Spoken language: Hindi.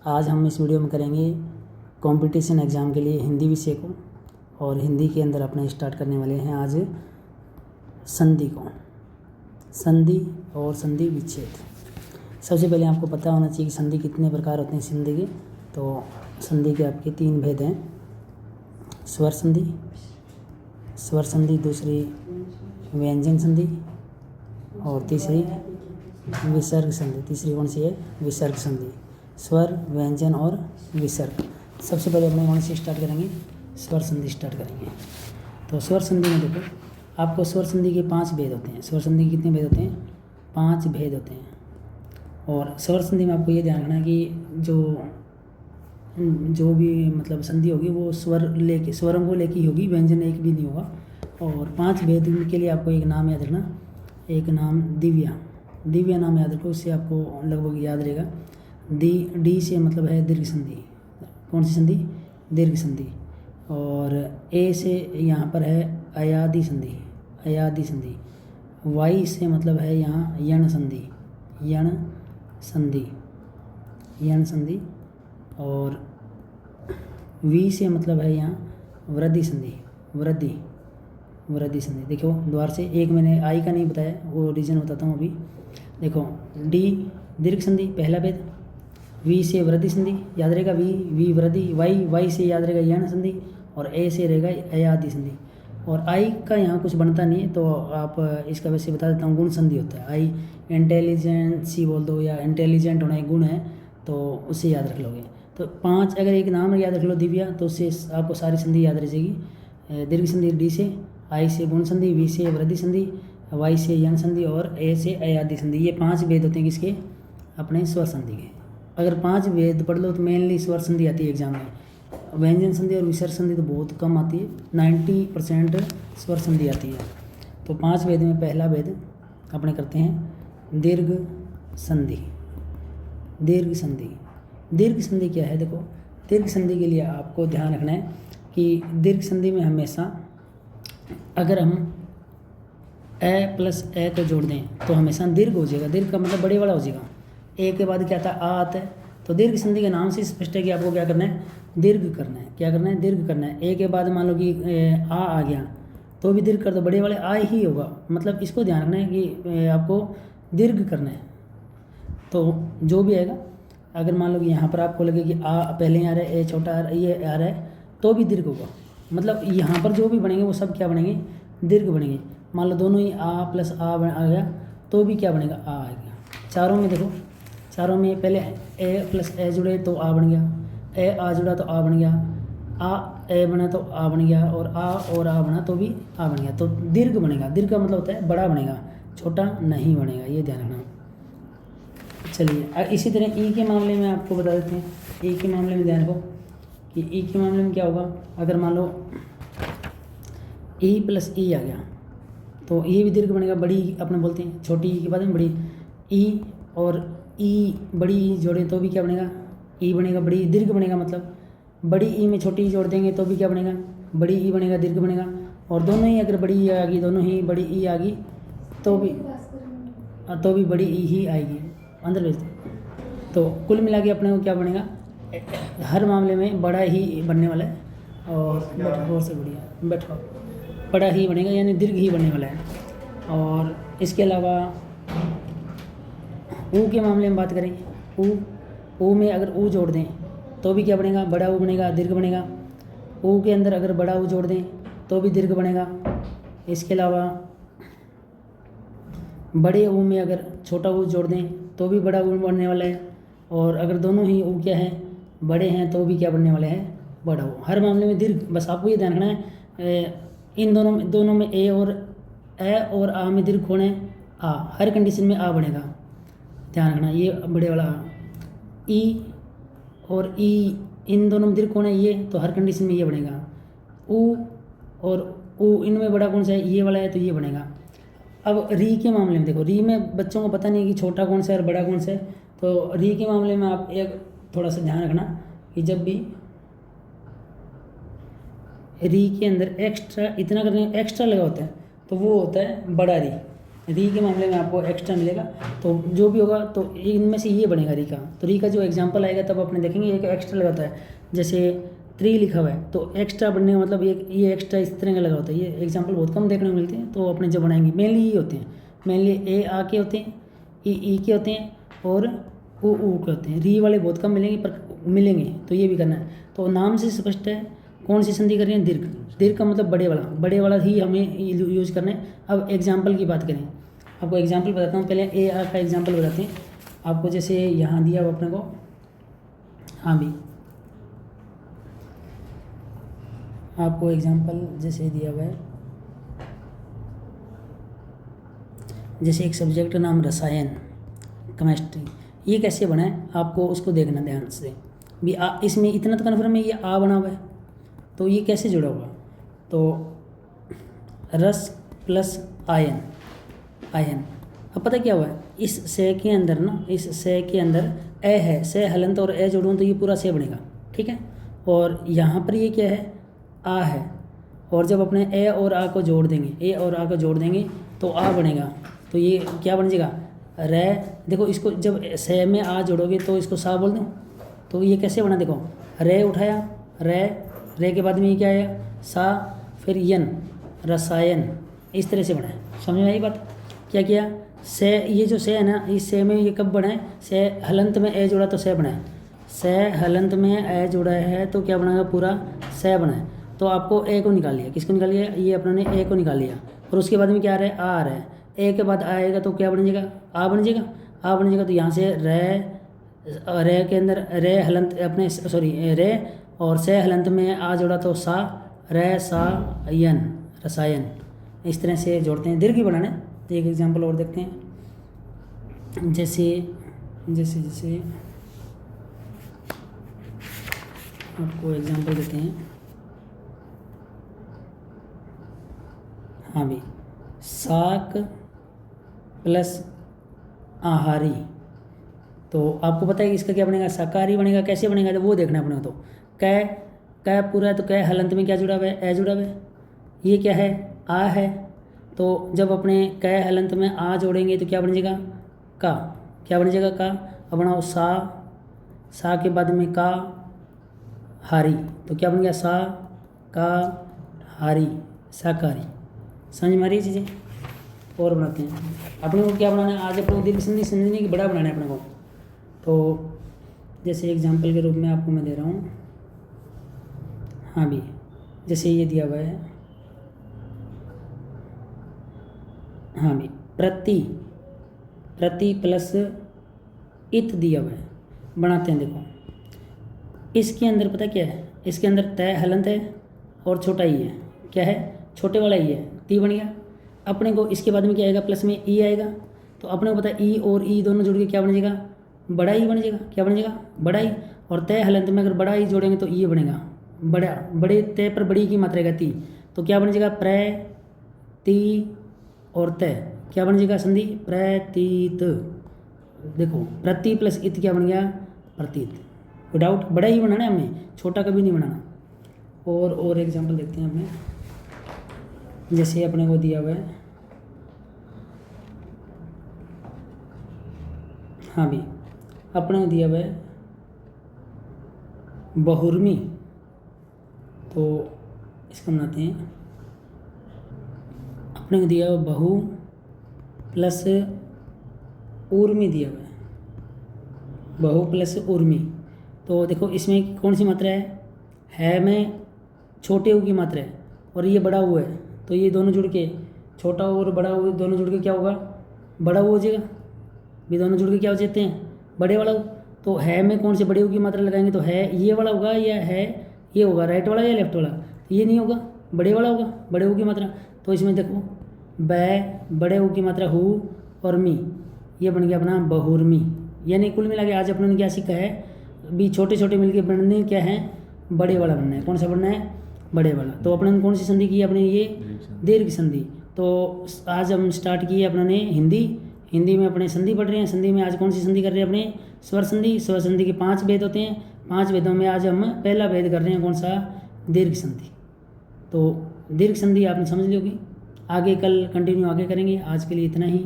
आज हम इस वीडियो में करेंगे कंपटीशन एग्ज़ाम के लिए हिंदी विषय को, और हिंदी के अंदर अपने स्टार्ट करने वाले हैं आज संधि को, संधि और संधि विच्छेद। सबसे पहले आपको पता होना चाहिए कि संधि कितने प्रकार होते हैं संधि के। तो संधि के आपके 3 भेद हैं, स्वर संधि, दूसरी व्यंजन संधि और तीसरी विसर्ग संधि। तीसरी कौन सी है? विसर्ग संधि। स्वर, व्यंजन और विसर्ग। सबसे पहले अपने कौन से स्टार्ट करेंगे? स्वर संधि स्टार्ट करेंगे। तो स्वर संधि में देखो, आपको स्वर संधि के 5 भेद होते हैं। स्वर संधि के कितने भेद होते हैं? 5 भेद होते हैं। और स्वर संधि में आपको ये ध्यान रखना है कि जो भी मतलब संधि होगी वो स्वरों को लेके ही होगी, व्यंजन एक भी नहीं होगा। और 5 भेद के लिए आपको एक नाम याद रखना, एक नाम दिव्या नाम याद रखो, उससे आपको लगभग याद रहेगा। डी से मतलब है दीर्घ संधि। कौन सी संधि? दीर्घ संधि। और ए से यहाँ पर है अयादि संधि। वाई से मतलब है यहाँ यण संधि। और वी से मतलब है यहाँ वृद्धि संधि। देखो द्वार से एक मैंने आई का नहीं बताया, वो रीजन बताता हूँ अभी। देखो डी दीर्घ संधि पहला भेद, वी से वृद्धि संधि याद रहेगा, वी वृद्धि, वाई से याद रहेगा यण संधि, और ए से रहेगा अयादि संधि। और आई का यहाँ कुछ बनता नहीं है, तो आप इसका वैसे बता देता हूँ, गुण संधि होता है। आई इंटेलिजेंसी बोल दो, या इंटेलिजेंट होना एक गुण है, तो उसे याद रख लोगे। तो 5 अगर एक नाम याद रख लो दिव्या, तो उससे आपको सारी संधि याद रह जाएगी। दीर्घ संधि डी से, आई से गुण संधि, वी से वृद्धि संधि, वाई से यण संधि और ए से अयादि संधि। ये 5 भेद होते हैं किसके? अपने स्वर संधि के। अगर 5 भेद पढ़ लो तो मेनली स्वर संधि आती है एग्जाम में। व्यंजन संधि और विसर्ग संधि तो बहुत कम आती है, 90% स्वर संधि आती है। तो 5 भेद में पहला भेद अपने करते हैं दीर्घ संधि। दीर्घ संधि क्या है? देखो दीर्घ संधि के लिए आपको ध्यान रखना है कि दीर्घ संधि में हमेशा अगर हम ए प्लस ए को जोड़ दें तो हमेशा दीर्घ हो जाएगा। दीर्घ का मतलब बड़े वाला हो जाएगा। ए के बाद क्या आता है? आ आता है। तो दीर्घ संधि के नाम से स्पष्ट है कि आपको क्या करना है? दीर्घ करना है। क्या करना है? दीर्घ करना है। ए के बाद मान लो कि आ गया तो भी दीर्घ कर दो, बड़े वाले आ ही होगा। मतलब इसको ध्यान रखना है कि आपको दीर्घ करना है। तो जो भी आएगा, अगर मान लो कि यहाँ पर आपको लगे कि आ पहले आ रहा है, ए छोटा ये आ रहा है, तो भी दीर्घ होगा। मतलब यहाँ पर जो भी बनेंगे वो सब क्या बनेंगे? दीर्घ बनेंगे। मान लो दोनों ही आ प्लस आ गया तो भी क्या बनेगा? आ गया। चारों में देखो, चारों में पहले ए प्लस ए जुड़े तो आ बन गया, ए आ जुड़ा तो आ बन गया, आ ए बना तो आ बन गया, और आ बना तो भी आ बन गया। तो दीर्घ बनेगा। दीर्घ का मतलब होता है बड़ा बनेगा, छोटा नहीं बनेगा, ये ध्यान रखना। चलिए इसी तरह ई के मामले में आपको बता देते हैं। ई के मामले में ध्यान रखो कि ई के मामले में क्या होगा। अगर मान लो ई प्लस ई आ गया तो ये भी दीर्घ बनेगा। बड़ी अपने बोलते हैं छोटी ई के बाद में बड़ी ई, और ई बड़ी ई जोड़ें तो भी क्या बनेगा? ई बनेगा, बड़ी दीर्घ बनेगा। मतलब बड़ी ई में छोटी ई जोड़ देंगे तो भी क्या बनेगा? बड़ी ई बनेगा, दीर्घ बनेगा। और दोनों ही अगर बड़ी ई आ गई, दोनों ही बड़ी ई आ गई तो भी बड़ी ई ही आएगी। अंदर भेज दो। तो कुल मिला के अपने को क्या बनेगा? हर मामले में बड़ा ही बनने वाला है। और और से बढ़िया बैठो, बड़ा ही बनेगा, यानी दीर्घ ही बनने वाला है। और इसके अलावा ऊ के मामले में बात करें, ऊ में अगर ऊ जोड़ दें तो भी क्या बनेगा? बड़ा ऊ बनेगा, दीर्घ बनेगा। ऊ के अंदर अगर बड़ा ऊ जोड़ दें तो भी दीर्घ बनेगा। इसके अलावा बड़े ऊ में अगर छोटा ऊ जोड़ दें तो भी बड़ा ऊ बनने वाला है। और अगर दोनों ही ऊ क्या है? बड़े हैं, तो भी क्या बनने वाले हैं? बड़ा ऊ। हर मामले में दीर्घ। बस आपको ये ध्यान रखना है, इन दोनों में ए और आ में दीर्घ कौन है? आ। हर कंडीशन में आ बनेगा, ध्यान रखना। ये बड़े वाला ई और ई, इन दोनों में दीर्घ कौन है? ये। तो हर कंडीशन में ये बनेगा। ऊ और ऊ, इनमें बड़ा कौन सा है? ये वाला है, तो ये बनेगा। अब री के मामले में देखो, री में बच्चों को पता नहीं कि छोटा कौन सा है और बड़ा कौन सा है। तो री के मामले में आप एक थोड़ा सा ध्यान रखना कि जब भी री के अंदर एक्स्ट्रा इतना करने एक्स्ट्रा लगा होता है तो वो होता है बड़ा री। री के मामले में आपको एक्स्ट्रा मिलेगा, तो जो भी होगा तो इनमें से ये बनेगा री का। तो री का जो एग्जांपल आएगा तब अपने देखेंगे एक एक्स्ट्रा लगा होता है, जैसे 3 लिखा हुआ है तो एक्स्ट्रा बनने का मतलब ये एक्स्ट्रा इस तरह का लगा होता है। ये एग्जांपल बहुत कम देखने को मिलते हैं, तो अपने जब बनाएंगे मेनली ये होते हैं, मेनली ए आ के होते हैं, ई के होते हैं और ऊ के होते हैं। री वाले बहुत कम मिलेंगे पर मिलेंगे, तो ये भी करना है। तो नाम से स्पष्ट है कौन सी संधि कर रहे हैं, दीर्घ। दीर्घ का मतलब बड़े वाला ही हमें यूज करना है। अब एग्जाम्पल की बात करें, आपको एग्जाम्पल बताता हूँ। पहले ए आ का एग्जाम्पल बताते हैं आपको। जैसे यहाँ दिया हुआ अपने को, हाँ भी आपको एग्जाम्पल जैसे दिया हुआ है, जैसे एक सब्जेक्ट का नाम रसायन, केमिस्ट्री, ये कैसे बना है आपको उसको देखना ध्यान से भी। इसमें इतना तो कन्फर्म है ये आ बना हुआ है, तो ये कैसे जुड़ा हुआ, तो रस प्लस आयन, अब पता क्या हुआ है, इस से के अंदर ना, इस से के अंदर ए है, से हलंत और ए जोड़ूँ तो ये पूरा से बनेगा, ठीक है। और यहाँ पर ये क्या है, आ है, और जब अपने ए और आ को जोड़ देंगे, ए और आ को जोड़ देंगे तो आ बनेगा। तो ये क्या बन जाएगा, रे। देखो इसको जब से में आ जोड़ोगे तो इसको सा बोल दूँ, तो ये कैसे बना, देखो रे उठाया, रे के बाद में ये क्या आया, सा, फिर यन, रसायन, इस तरह से बना है। समझ में आई बात, क्या किया, से, ये जो से है ना, इस से में ये कब बना है, से हलंत में ए जोड़ा तो से बना है, से हलंत में ए जोड़ा है तो क्या बनाएगा, पूरा से बना है। तो आपको ए को निकाल लिया, किसको निकाल लिया, ये अपने ने ए को निकाल लिया, और उसके बाद में क्या आ रहा है, आ रहा है। ए के बाद आएगा तो क्या बन जाएगा, आ बन जाएगा, तो यहाँ से रे के अंदर रे हलंत अपने, सॉरी रे और से हलंत में आ जोड़ा तो सा, रे सा यन, रसायन, इस तरह से जोड़ते हैं। दीर्घ बनाना है। तो एक एग्जांपल और देखते हैं, जैसे आपको एग्जांपल देते हैं, हाँ भी, शाक प्लस आहारी, तो आपको पता है कि इसका क्या बनेगा, शाकाहारी बनेगा। कैसे बनेगा तो वो देखना है अपने को। तो कै पूरा है तो कै हलंत में क्या जुड़ा हुआ है, ए जुड़ा हुआ है। ये क्या है, आ है, तो जब अपने कै हलंत में आ जोड़ेंगे तो क्या बन जाएगा, का, क्या बन जाएगा, का। अब बनाओ सा के बाद में का हारी, तो क्या बन गया, सा का हारी, शाकाहारी। समझ में आ रही चीज़ें। और बनाते हैं अपने को, क्या बनाना है आज अपने को, दीर्घ संधि समझने की बड़ा बनाना है अपने को। तो जैसे एग्जांपल के रूप में आपको मैं दे रहा हूँ, हाँ भी, जैसे ये दिया हुआ है, हाँ भी, प्रति प्लस इत दिया हुआ है, बनाते हैं। देखो इसके अंदर पता क्या है, इसके अंदर तय हलंत है और छोटा ई है, क्या है, छोटे वाला ई है, ती बन गया। अपने को इसके बाद में क्या आएगा, प्लस में ई आएगा, तो अपने को पता है ई और ई दोनों जुड़ के क्या बन जाएगा, बड़ा ई बन जाएगा। क्या बन जाएगा, बड़ा ई। और तय हलंत में अगर बड़ा ई जोड़ेंगे तो ये बनेगा बड़े तय पर बड़ी की मात्रा ती, तो क्या बन जाएगा, प्र ती और तय, क्या बन जाएगा, संधि प्रतीत। देखो प्रति प्लस इत क्या बन गया, प्रतीत। विदाउट बड़ा ही बनाना है हमें, छोटा कभी नहीं बनाना। और एग्जांपल देखते हैं अपने, जैसे अपने को दिया हुआ है, हाँ भी, अपने को दिया हुआ है बहुर्मी, तो इसको बनाते हैं। अपने को दिया हुआ बहु प्लस ऊर्मी दिया हुआ है, बहु प्लस ऊर्मी। तो देखो इसमें कौन सी मात्रा है में छोटे ऊ की मात्रा है और ये बड़ा ऊ है, तो ये दोनों जुड़ के, छोटा और बड़ा ऊ दोनों जुड़ के क्या होगा, बड़ा ऊ हो जाएगा। भी दोनों जुड़ के क्या हो जाते हैं, बड़े वाला ऊ। तो है में कौन से बड़े ऊ की मात्रा लगाएंगे, तो है ये वाला होगा या है ये होगा, राइट वाला या लेफ्ट वाला, ये नहीं होगा, बड़े वाला होगा, बड़े ऊ की मात्रा। तो इसमें देखो बड़े ऊ की मात्रा हु और मी, ये बन गया अपना बहुर्मी। यानी कुल मिला के आज अपने ने क्या सीखा है, भी छोटे छोटे मिलके बनने क्या है, बड़े वाला बनना है। कौन सा बनना है, बड़े वाला। तो अपने ने कौन सी संधि की अपने, ये दीर्घ संधि। तो आज हम स्टार्ट किए अपने ने हिंदी में अपने संधि पढ़ रहे हैं। संधि में आज कौन सी संधि कर रहे हैं अपने, स्वर संधि। स्वर संधि के 5 भेद होते हैं, 5 भेदों में आज हम पहला भेद कर रहे हैं, कौन सा, दीर्घ संधि। तो दीर्घ संधि आपने समझ ली होगी। आगे कल कंटिन्यू आगे करेंगे। आज के लिए इतना ही।